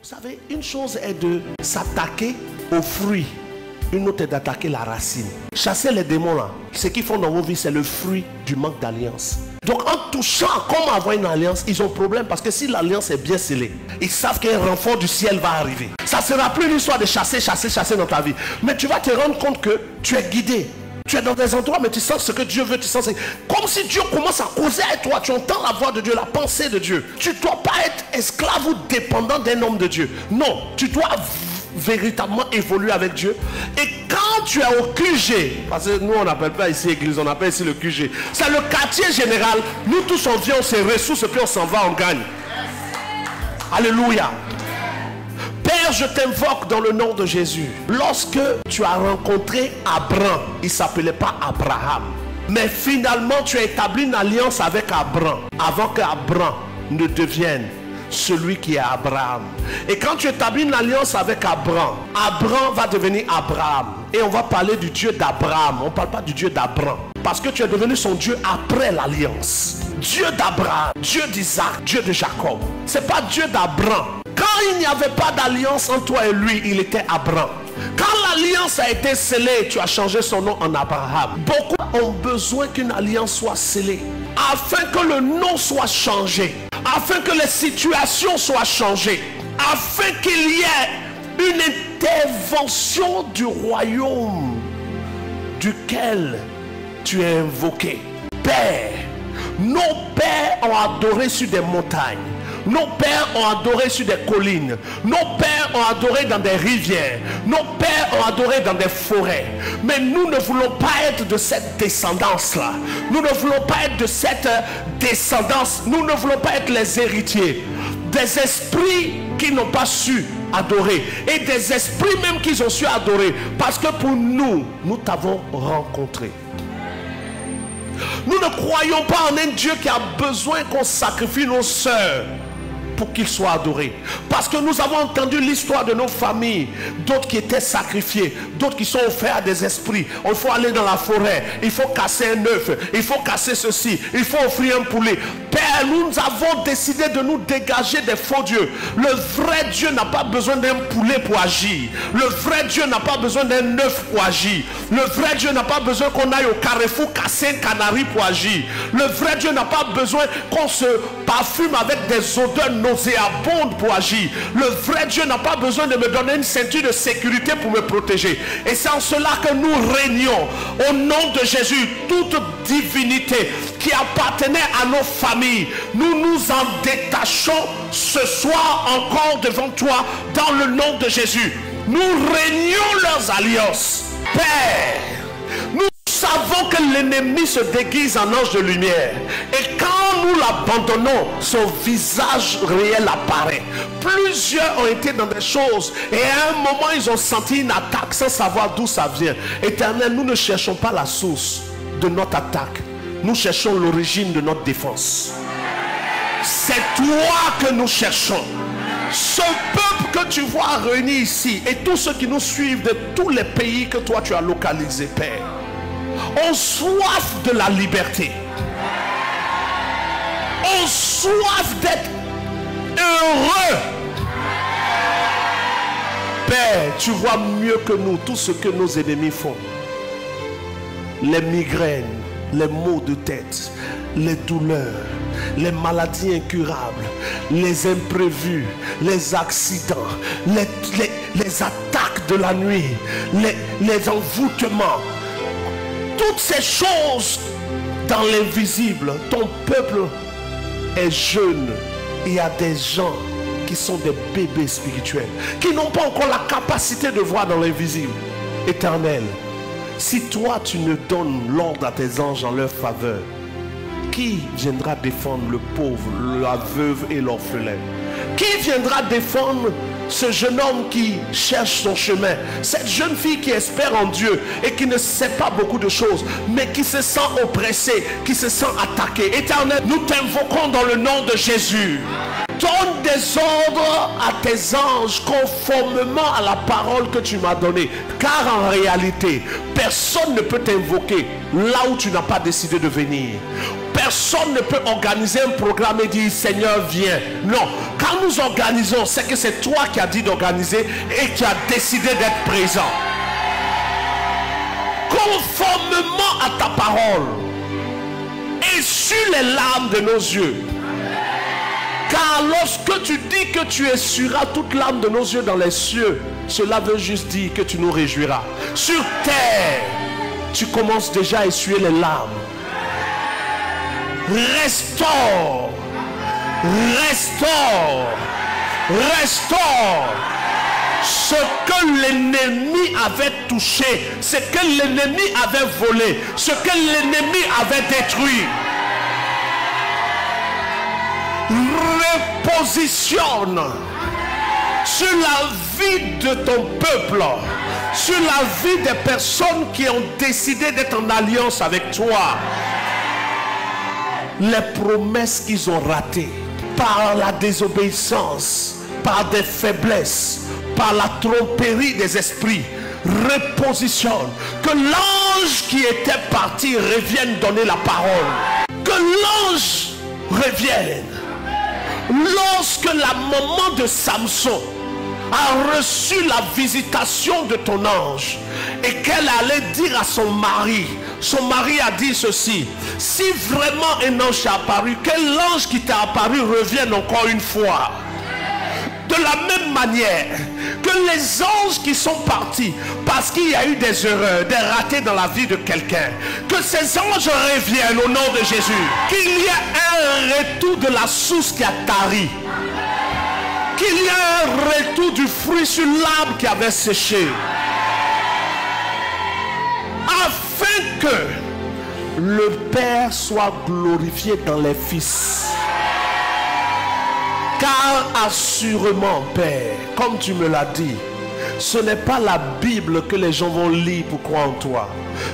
Vous savez, une chose est de s'attaquer aux fruits. Une autre est d'attaquer la racine. Chasser les démons là, ce qu'ils font dans vos vies, c'est le fruit du manque d'alliance. Donc en touchant comment avoir une alliance, ils ont problème parce que si l'alliance est bien scellée, ils savent qu'un renfort du ciel va arriver. Ça ne sera plus l'histoire de chasser dans ta vie. Mais tu vas te rendre compte que tu es guidé. Tu es dans des endroits, mais tu sens ce que Dieu veut, tu sens. Comme si Dieu commence à causer avec toi. Tu entends la voix de Dieu, la pensée de Dieu. Tu ne dois pas être esclave ou dépendant d'un homme de Dieu. Non, tu dois véritablement évoluer avec Dieu. Et quand tu es au QG, parce que nous on n'appelle pas ici église, on appelle ici le QG, c'est le quartier général. Nous tous on vient, on se ressource et puis on s'en va, on gagne. Alléluia. Père, je t'invoque dans le nom de Jésus. Lorsque tu as rencontré Abraham, il ne s'appelait pas Abraham, mais finalement tu as établi une alliance avec Abraham avant qu'Abraham ne devienne celui qui est Abraham. Et quand tu établis une alliance avec Abraham, Abraham va devenir Abraham. Et on va parler du Dieu d'Abraham. On ne parle pas du Dieu d'Abraham. Parce que tu es devenu son Dieu après l'alliance. Dieu d'Abraham, Dieu d'Isaac, Dieu de Jacob. Ce n'est pas Dieu d'Abraham. Quand il n'y avait pas d'alliance entre toi et lui, il était Abraham. Quand l'alliance a été scellée, tu as changé son nom en Abraham. Beaucoup ont besoin qu'une alliance soit scellée afin que le nom soit changé, afin que les situations soient changées, afin qu'il y ait une intervention du royaume duquel tu es invoqué. Père, nos pères ont adoré sur des montagnes. Nos pères ont adoré sur des collines. Nos pères ont adoré dans des rivières. Nos pères ont adoré dans des forêts. Mais nous ne voulons pas être de cette descendance-là. Nous ne voulons pas être de cette descendance. Nous ne voulons pas être les héritiers des esprits qui n'ont pas su adorer. Et des esprits même qu'ils ont su adorer. Parce que pour nous, nous t'avons rencontré. Nous ne croyons pas en un Dieu qui a besoin qu'on sacrifie nos sœurs pour qu'ils soient adorés. Parce que nous avons entendu l'histoire de nos familles, d'autres qui étaient sacrifiés, d'autres qui sont offerts à des esprits. Il faut aller dans la forêt, il faut casser un œuf, il faut casser ceci, il faut offrir un poulet. Père, nous avons décidé de nous dégager des faux dieux. Le vrai Dieu n'a pas besoin d'un poulet pour agir. Le vrai Dieu n'a pas besoin d'un œuf pour agir. Le vrai Dieu n'a pas besoin qu'on aille au carrefour casser un canari pour agir. Le vrai Dieu n'a pas besoin qu'on se parfume avec des odeurs nauséabondes pour agir. Le vrai Dieu n'a pas besoin de me donner une ceinture de sécurité pour me protéger. Et c'est en cela que nous régnons au nom de Jésus. Toute divinité qui appartenait à nos familles, nous nous en détachons ce soir encore devant toi dans le nom de Jésus. Nous régnons leurs alliances. Père, nous savons que l'ennemi se déguise en ange de lumière. Et quand nous l'abandonnons, son visage réel apparaît. Plusieurs ont été dans des choses et à un moment ils ont senti une attaque sans savoir d'où ça vient. Éternel, nous ne cherchons pas la source de notre attaque. Nous cherchons l'origine de notre défense. C'est toi que nous cherchons. Ce peuple que tu vois réuni ici et tous ceux qui nous suivent de tous les pays que toi tu as localisés, Père, ont soif de la liberté, ont soif d'être heureux. Père, tu vois mieux que nous tout ce que nos ennemis font. Les migraines, les maux de tête, les douleurs, les maladies incurables, les imprévus, les accidents, les attaques de la nuit, les envoûtements. Toutes ces choses dans l'invisible. Ton peuple est jeune. Il y a des gens qui sont des bébés spirituels, qui n'ont pas encore la capacité de voir dans l'invisible. Éternel, si toi tu ne donnes l'ordre à tes anges en leur faveur, qui viendra défendre le pauvre, la veuve et l'orphelin? Qui viendra défendre ce jeune homme qui cherche son chemin, cette jeune fille qui espère en Dieu et qui ne sait pas beaucoup de choses, mais qui se sent oppressée, qui se sent attaquée? Éternel, nous t'invoquons dans le nom de Jésus. donne des ordres à tes anges conformément à la parole que tu m'as donnée. Car en réalité, personne ne peut t'invoquer là où tu n'as pas décidé de venir. Personne ne peut organiser un programme et dire Seigneur viens. Non, quand nous organisons, c'est que c'est toi qui as dit d'organiser et qui as décidé d'être présent. Conformément à ta parole. Et sur les larmes de nos yeux. Car lorsque tu dis que tu essuieras toute larme de nos yeux dans les cieux, cela veut juste dire que tu nous réjouiras. Sur terre, tu commences déjà à essuyer les larmes. Restaure, restaure, restaure ce que l'ennemi avait touché, ce que l'ennemi avait volé, ce que l'ennemi avait détruit. Repositionne sur la vie de ton peuple, sur la vie des personnes qui ont décidé d'être en alliance avec toi. Les promesses qu'ils ont ratées par la désobéissance, par des faiblesses, par la tromperie des esprits, repositionne. Que l'ange qui était parti revienne donner la parole. Que l'ange revienne. Lorsque la maman de Samson a reçu la visitation de ton ange et qu'elle allait dire à son mari a dit ceci: si vraiment un ange est apparu, que l'ange qui t'a apparu revienne encore une fois. De la même manière que les anges qui sont partis parce qu'il y a eu des erreurs, des ratés dans la vie de quelqu'un, que ces anges reviennent au nom de Jésus. Qu'il y ait un retour de la source qui a tari. Qu'il y ait un retour du fruit sur l'arbre qui avait séché. Afin que le Père soit glorifié dans les fils. Car assurément, Père, comme tu me l'as dit, ce n'est pas la Bible que les gens vont lire pour croire en toi.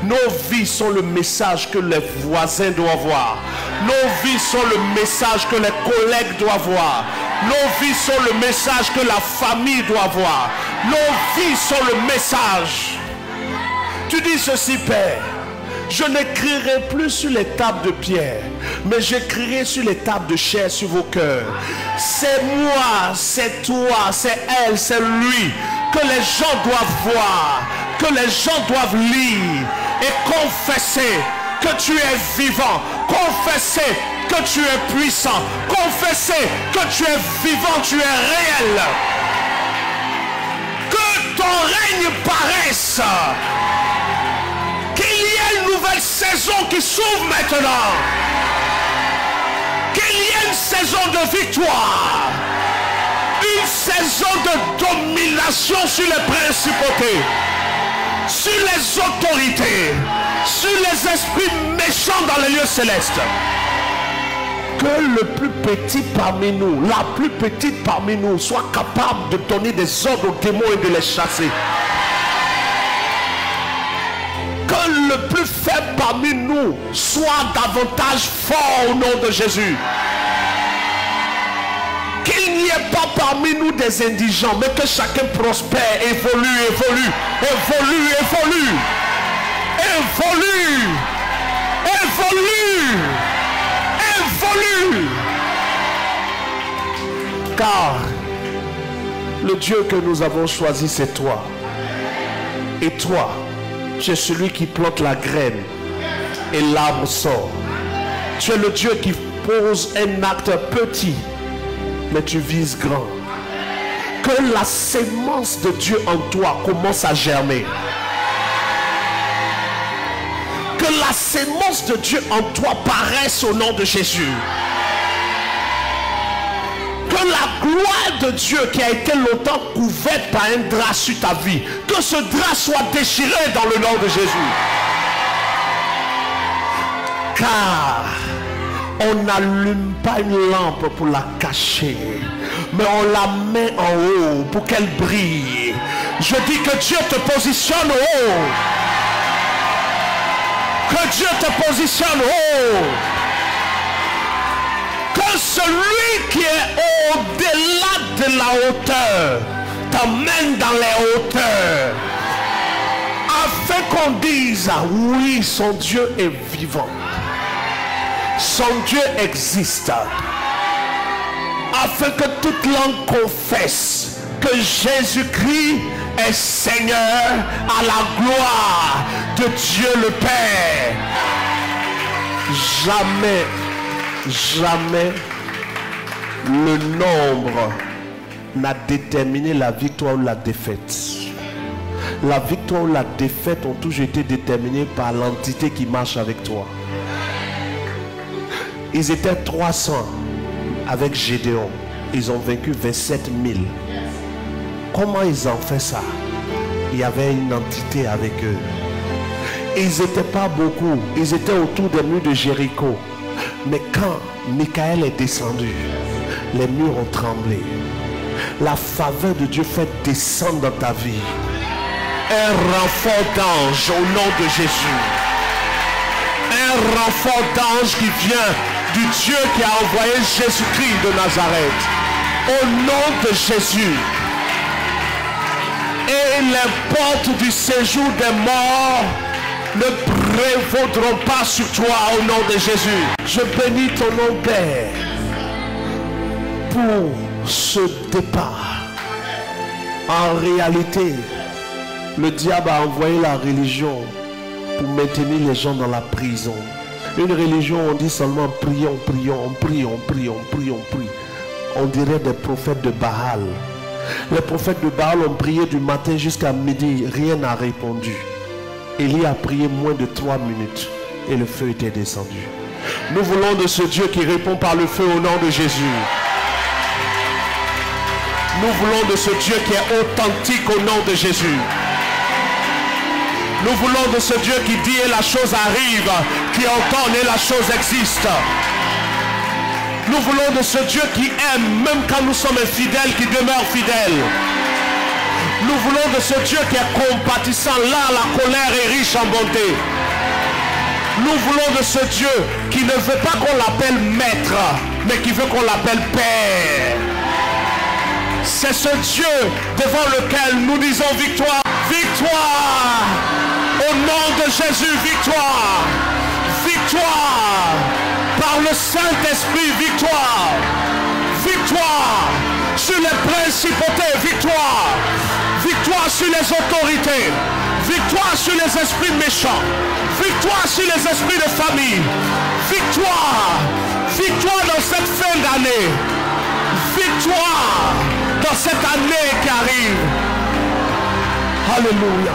Nos vies sont le message que les voisins doivent voir. Nos vies sont le message que les collègues doivent voir. Nos vies sont le message que la famille doit voir. Nos vies sont le message. Tu dis ceci, Père: je n'écrirai plus sur les tables de pierre, mais j'écrirai sur les tables de chair sur vos cœurs. C'est moi, c'est toi, c'est elle, c'est lui que les gens doivent voir, que les gens doivent lire et confesser que tu es vivant, confesser que tu es puissant, confesser que tu es vivant, tu es réel. Que ton règne paraisse. Qu'il y ait une nouvelle saison qui s'ouvre maintenant. Qu'il y ait une saison de victoire. Une saison de domination sur les principautés, sur les autorités, sur les esprits méchants dans les lieux célestes. Que le plus petit parmi nous, la plus petite parmi nous, soit capable de donner des ordres aux démons et de les chasser. Que le plus faible parmi nous soit davantage fort au nom de Jésus. Qu'il n'y ait pas parmi nous des indigents, mais que chacun prospère, évolue, évolue, évolue, évolue, évolue, évolue, évolue. Car le Dieu que nous avons choisi, c'est toi. Et toi, tu es celui qui plante la graine et l'arbre sort. Tu es le Dieu qui pose un acte petit, mais tu vises grand. Que la sémence de Dieu en toi commence à germer. Que la sémence de Dieu en toi paraisse au nom de Jésus. Que la gloire de Dieu qui a été longtemps couverte par un drap sur ta vie, que ce drap soit déchiré dans le nom de Jésus. Car on n'allume pas une lampe pour la cacher, mais on la met en haut pour qu'elle brille. Je dis que Dieu te positionne haut. Que Dieu te positionne haut. Que Que celui qui est au-delà de la hauteur t'emmène dans les hauteurs. Afin qu'on dise, oui, son Dieu est vivant. Son Dieu existe. Afin que toute langue confesse que Jésus-Christ est Seigneur à la gloire de Dieu le Père. Jamais le nombre n'a déterminé la victoire ou la défaite. La victoire ou la défaite ont toujours été déterminées par l'entité qui marche avec toi. Ils étaient 300 avec Gédéon. Ils ont vaincu 27 000. Comment ils ont fait ça? Il y avait une entité avec eux. Ils n'étaient pas beaucoup. Ils étaient autour des murs de Jéricho. Mais quand Michael est descendu, les murs ont tremblé. La faveur de Dieu fait descendre dans ta vie un renfort d'ange au nom de Jésus. Un renfort d'ange qui vient du Dieu qui a envoyé Jésus-Christ de Nazareth. Au nom de Jésus. Et les portes du séjour des morts ne prévaudront pas sur toi au nom de Jésus. Je bénis ton nom, Père, pour ce départ. En réalité, le diable a envoyé la religion pour maintenir les gens dans la prison. Une religion, on dit seulement prions, prions, on prie, on prie, on prie, on prie. On dirait des prophètes de Baal. Les prophètes de Baal ont prié du matin jusqu'à midi, rien n'a répondu. Élie a prié moins de 3 minutes et le feu était descendu. Nous voulons de ce Dieu qui répond par le feu au nom de Jésus. Nous voulons de ce Dieu qui est authentique au nom de Jésus. Nous voulons de ce Dieu qui dit et la chose arrive, qui entend et la chose existe. Nous voulons de ce Dieu qui aime même quand nous sommes infidèles, qui demeure fidèle. Nous voulons de ce Dieu qui est compatissant, là la colère est riche en bonté. Nous voulons de ce Dieu qui ne veut pas qu'on l'appelle maître, mais qui veut qu'on l'appelle Père. C'est ce Dieu devant lequel nous disons victoire. Victoire! Au nom de Jésus, victoire! Victoire! Par le Saint-Esprit, victoire! Victoire! Sur les principautés, victoire! Victoire sur les autorités! Victoire sur les esprits méchants! Victoire sur les esprits de famille! Victoire! Victoire dans cette fin d'année! Victoire dans cette année qui arrive! Alléluia!